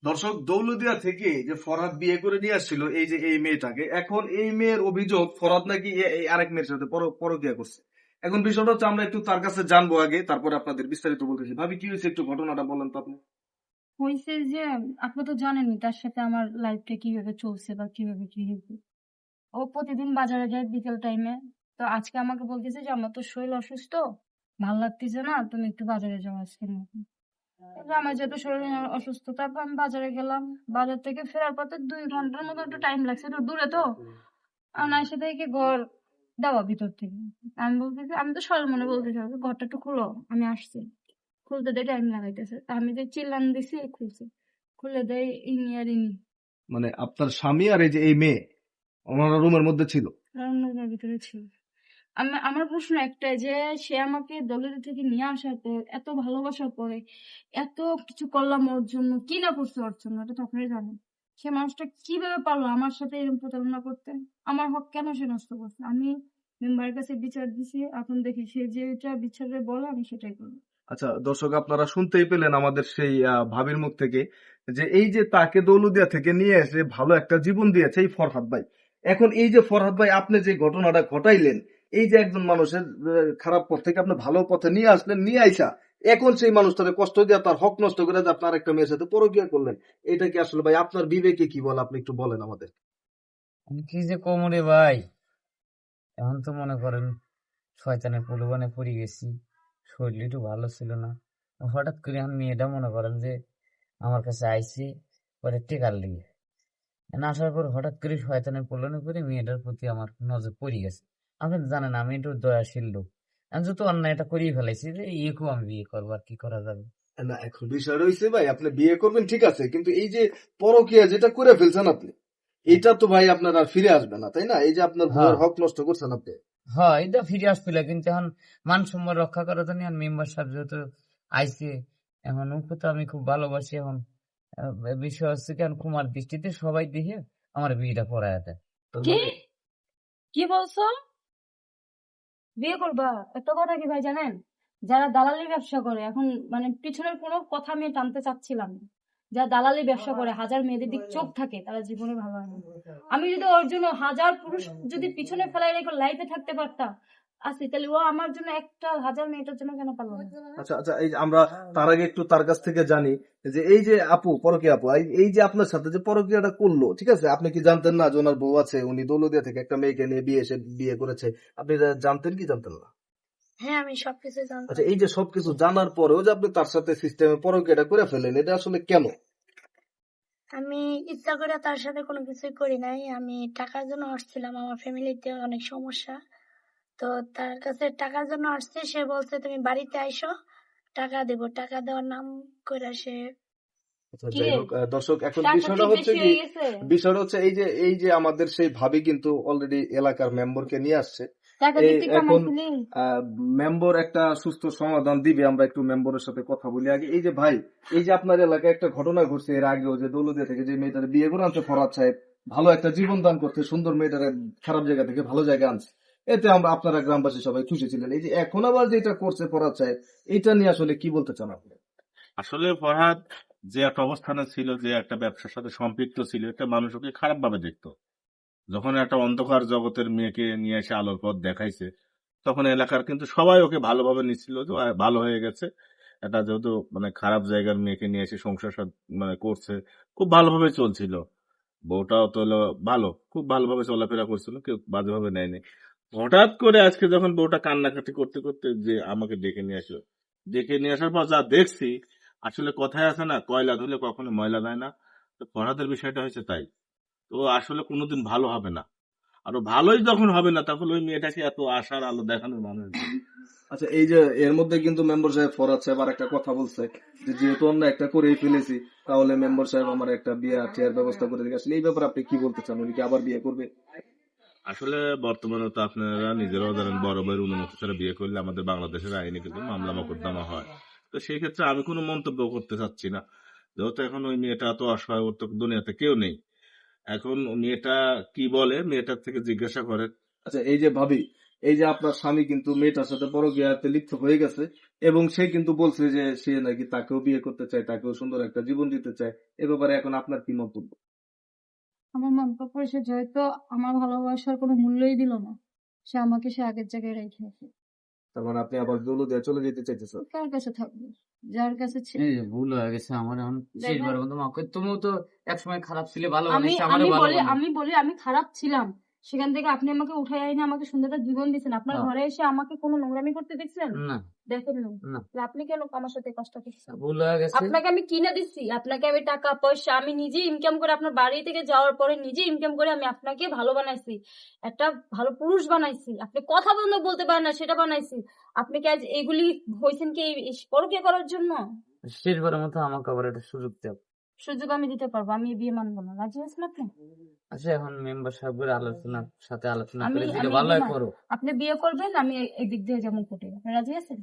দর্শক, দৌলতদিয়া থেকে যে ফরহাদ বিয়ে করে নিয়ে আসছিল এই যে এই মেয়েটাকে, এখন এই মেয়ের অভিযোগ ফরহাদ নাকি এই আরেক মেয়ের সাথে পরকীয়া করছে। এখন বিষয়টা হচ্ছে আমরা একটু তার কাছে জানবো আগে, তারপরে আপনাদের বিস্তারিত বলতেছি। ভাবি, কি হয়েছে একটু ঘটনাটা বলেন তো আপনি। হয়েছে যে আপনি তো জানেনই তার সাথে আমার লাইফটা কিভাবে চলছে বা কিভাবে কি হয়েছে। ও প্রতিদিন বাজারে যায় বিকেল টাইমে। তো আজকে আমাকে বলতেছে যে আমার তো শরীর অসুস্থ, ভাল লাগতেছে না, তুমি একটু বাজারে যাও আজকের মতো। আমার যেহেতু শরীর অসুস্থ, তারপর আমি বাজারে গেলাম। বাজার থেকে ফেরার পথে 2 ঘন্টার মতো একটু টাইম লাগছে, একটু দূরে তো। আর না এসে দেখি ঘর দেওয়া ভিতর থেকে। আমি বলতেছি, আমি তো সরল মনে বলতেছি ঘরটা একটু খুলো, আমি আসছি। খুলতে দেয় টাইম লাগাইতেছে, তা আমি যে চিল্লান দিছি খুলছে, খুলে দেয় ইনি আর ইনি মানে আপনার স্বামী আর এই যে এই মেয়ে ওনারা রুমের মধ্যে ছিল। রান্নাঘরের ভিতরে ছিল। আমার প্রশ্ন একটাই যে সে আমাকে দলের থেকে নিয়ে আসার পর, এত ভালোবাসার পরে, এত কিছু করলাম ওর জন্য, কি না করছে ওর জন্য, এটা তো আপনারাই জানেন। সে মানুষটা কিভাবে পারলো আমার সাথে এরকম প্রতারণা করতে? আমার হক কেন সে নষ্ট করছে? আমি মেম্বারের কাছে বিচার দিছি, এখন দেখি সে যেটা বিচারে বলে আমি সেটাই করবো। আচ্ছা দর্শক, আপনারা শুনতেই পেলেন আমাদের সেই ভাবির মুখ থেকে যে এই যে তাকে দৌলতদিয়া থেকে নিয়ে এসে ভালো একটা জীবন দিয়েছে এই ফরহাদ ভাই। এখন এই যে ফরহাদ ভাই, আপনি যে ঘটনাটা ঘটাইলেন, এই যে একজন মানুষের খারাপ পথ থেকে আপনি ভালো পথে নিয়ে আসলেন, নিয়ে আইসা এখন সেই মানুষটাকে কষ্ট দিয়ে তার হক নষ্ট করে যে আপনার একটা মেয়ের সাথে পরকীয়া করলেন, এটা কি আসলে ভাই আপনার বিবেকে কি বলে? আপনি একটু বলেন আমাদের। আমি কি যে কোমরে ভাই, এখন তো মনে করেন শয়তানের প্রলোভনে পড়ে গেছি। শরীর একটু ভালো ছিল না। হঠাৎ করে আমি মেয়েটা মনে করেন যে আমার কাছে আইছে পরে টেকার লেগে আসার পর হঠাৎ করে শয়তানের প্রলোভনে পড়ে মেয়েটার প্রতি আমার নজর পড়ে গেছে। আপনি জানেন আমি একটু দয়াশীল লোক, আমি যত অন্যায় এটা করেই ফেলাইছি যে একেও আমি বিয়ে করবো, আর কি করা যাবে। না, এখন বিষয় রয়েছে ভাই, আপনি বিয়ে করবেন ঠিক আছে, কিন্তু এই যে পরকীয়া যেটা করে ফেলছেন আপনি, এটা তো ভাই আপনার আর ফিরে আসবে না, তাই না? এই যে আপনার হ্যাঁ বউয়ের হক নষ্ট করছেন আপনি। হ্যাঁ, এটা ফিরে আসছিল, কিন্তু এখন মান সম্মান রক্ষা করার জন্য মেম্বার সাহেব যেহেতু আইছে, এখন ওকে তো আমি খুব ভালোবাসি। এখন বিষয় হচ্ছে কি, এখন কুমার দৃষ্টিতে সবাই দেখে আমার বিয়েটা পড়ায় দেয়। কি কি বলছো? বিয়ে করবা? একটা কথা কি ভাই জানেন, যারা দালালি ব্যবসা করে, এখন মানে পিছনের কোনো কথা আমি টানতে চাচ্ছিলাম না, যারা দালালি ব্যবসা করে হাজার মেয়েদের দিক চোখ থাকে, তারা জীবনে ভালো হয় না। আমি যদি ওর জন্য হাজার পুরুষ যদি পিছনে ফেলাই রেখে লাইফে থাকতে পারতাম আসি, তাহলে ও আমার জন্য একটা হাজার মেয়েটার জন্য কেন পারলো না? আচ্ছা আচ্ছা, এই যে আমরা তার আগে একটু তার কাছ থেকে জানি যে এই যে আপু, পরকীয়া আপু, এই যে আপনার সাথে যে পরকীয়াটা করলো, ঠিক আছে, আপনি কি জানতেন না যে ওনার বউ আছে? উনি দৌলতদিয়া থেকে একটা মেয়েকে নিয়ে বিয়ে করেছে, আপনি এটা জানতেন কি জানতেন না? হ্যাঁ, আমি সবকিছু জানতাম। আচ্ছা, এই যে সবকিছু জানার পরেও যে আপনি তার সাথে সিস্টেমে পরকীয়াটা করে ফেলেন, এটা আসলে কেন? আমি ইচ্ছা করে তার সাথে কোনো কিছুই করি নাই। আমি টাকার জন্য আসছিলাম, আমার ফ্যামিলিতে অনেক সমস্যা। তো তার কাছে টাকার জন্য আসছে, সে বলছে তুমি বাড়িতে আইসো, টাকা দেব। টাকা দেওয়ার নাম করে সে আচ্ছা, কি যাই রে, হোক, দর্শক, এখন টাকা বিষয়টা কি হচ্ছে বেশি কি, হয়ে গেছে? বিষয়টা হচ্ছে এই যে আমাদের সেই ভাবি কিন্তু অলরেডি এলাকার মেম্বারকে নিয়ে আসছে। টাকা এই কি তুই এখন কামাইছিলি? মেম্বার একটা সুস্থ সমাধান দিবে, আমরা একটু মেম্বারের সাথে কথা বলি আগে। এই যে ভাই, এই যে আপনার এলাকায় একটা ঘটনা ঘটছে এর আগেও, যে দৌলতদিয়া থেকে যে মেয়েটার বিয়ে করে আনছে ফরহাদ সাহেব, ভালো একটা জীবন দান করতে, সুন্দর মেয়েটারে খারাপ জায়গা থেকে ভালো জায়গায় আনছে, এতে আমরা আপনারা গ্রামবাসী সবাই খুশি ছিলেন। এই যে এখন আবার যেটা করছে ফরহাদ সাহেব, এটা নিয়ে আসলে কি বলতে চান আপনি? আসলে ফরহাদ যে একটা অবস্থানে ছিল, যে একটা ব্যবসার সাথে সম্পৃক্ত ছিল, এটা মানুষ ওকে খারাপ ভাবে দেখতো। যখন একটা অন্ধকার জগতের মেয়েকে নিয়ে এসে আলোর পথ দেখাইছে, তখন এলাকার কিন্তু সবাই ওকে ভালোভাবে নিচ্ছিল যে ভালো হয়ে গেছে। এটা যেহেতু মানে খারাপ জায়গার মেয়েকে নিয়ে এসে সংসার মানে করছে, খুব ভালোভাবে চলছিল। বউটাও তো হলো ভালো, খুব ভালোভাবে চলাফেরা করছিল, কেউ বাজেভাবে নেয়নি। হঠাৎ করে আজকে যখন বউটা কান্নাকাটি করতে করতে যে আমাকে ডেকে নিয়ে আসলো, ডেকে নিয়ে আসার পর যা দেখছি, আসলে কথায় আছে না, কয়লা ধুলে কখনো ময়লা যায় না। তো ফরহাদের বিষয়টা হয়েছে তাই। তো আসলে কোনোদিন ভালো হবে না। আরো ভালোই যখন হবে না, তখন ওই মেয়েটাকে এত আশার আলো দেখানোর মানুষ নেই। আচ্ছা, এই যে এর মধ্যে কিন্তু মেম্বার সাহেব ফরহাদ সাহেব আর একটা কথা বলছে যে যেহেতু অন্য একটা করেই ফেলেছি, তাহলে মেম্বার সাহেব আমার একটা বিয়ে টিয়ার ব্যবস্থা করে দিকে। আসলে এই ব্যাপারে আপনি কি বলতে চান? উনি কি আবার বিয়ে করবে? আসলে বর্তমানে তো আপনারা নিজেরাও জানেন, বড় ভাইয়ের অনুমতি ছাড়া বিয়ে করলে আমাদের বাংলাদেশের আইনে কিন্তু মামলা মোকদ্দমা হয়। তো সেই ক্ষেত্রে আমি কোনো মন্তব্য করতে চাচ্ছি না, যেহেতু এখন ওই মেয়েটা তো অসহায়, ওর তো দুনিয়াতে কেউ নেই। এখন মেয়েটা কি বলে, মেয়েটার থেকে জিজ্ঞাসা করেন। আচ্ছা, এই যে ভাবি, এই যে আপনার স্বামী কিন্তু মেয়েটার সাথে পরকীয়াতে লিপ্ত হয়ে গেছে এবং সে কিন্তু বলছে যে সে নাকি তাকেও বিয়ে করতে চায়, তাকেও সুন্দর একটা জীবন দিতে চায়। এ ব্যাপারে এখন আপনার কি মন্তব্য? আমার মন্তব্য সে যেহেতু আমার ভালোবাসার কোনো মূল্যই দিল না, সে আমাকে সে আগের জায়গায় রেখে আসে। তার মানে আপনি আবার দৌলতদিয়া চলে যেতে চাইতেছেন? কার কাছে থাকবে? যার কাছে এই যে ভুল হয়ে গেছে আমার, এখন শেষবারের মতো মাফ করে। তুমিও তো একসময় খারাপ ছিলে, ভালো আমি বানাইছে, আমি আমারও ভালো বলি বানাই। আমি বলি আমি খারাপ ছিলাম, সেখান থেকে আপনি আমাকে উঠাই এনে আমাকে সুন্দর একটা জীবন দিয়েছেন। আপনার হ্যাঁ। ঘরে এসে আমাকে কোনো নোংরামি করতে দেখছেন? না দেখেন না, আপনি কেন আমার সাথে কষ্ট করছেন? ভুল হয়ে গেছে। আপনাকে আমি কিনে দিচ্ছি, আপনাকে আমি টাকা পয়সা আমি নিজে ইনকাম করে আপনার বাড়ি থেকে যাওয়ার পরে নিজে ইনকাম করে আমি আপনাকে ভালো বানাইছি, একটা ভালো পুরুষ বানাইছি। আপনি কথা বন্ধ বলতে পারেন না, সেটা বানাইছি। আপনি কি আজ এগুলি হয়েছেন কি এই পরকীয়া করার জন্য? শেষবারের মতো আমাকে আবার একটা সুযোগ দাও। সুযোগ আমি দিতে পারবো, আমি এই বিয়ে মানবো না। রাজি আছেন আপনি? আচ্ছা, এখন মেম্বার সাহেবের আলোচনা আমি করে যেটা আমি ভালো বিয়ে হয় মান- করো। আপনি বিয়ে করবেন, আমি এই দিক দিয়ে যেমন কোটে। আপনি রাজি আছেন?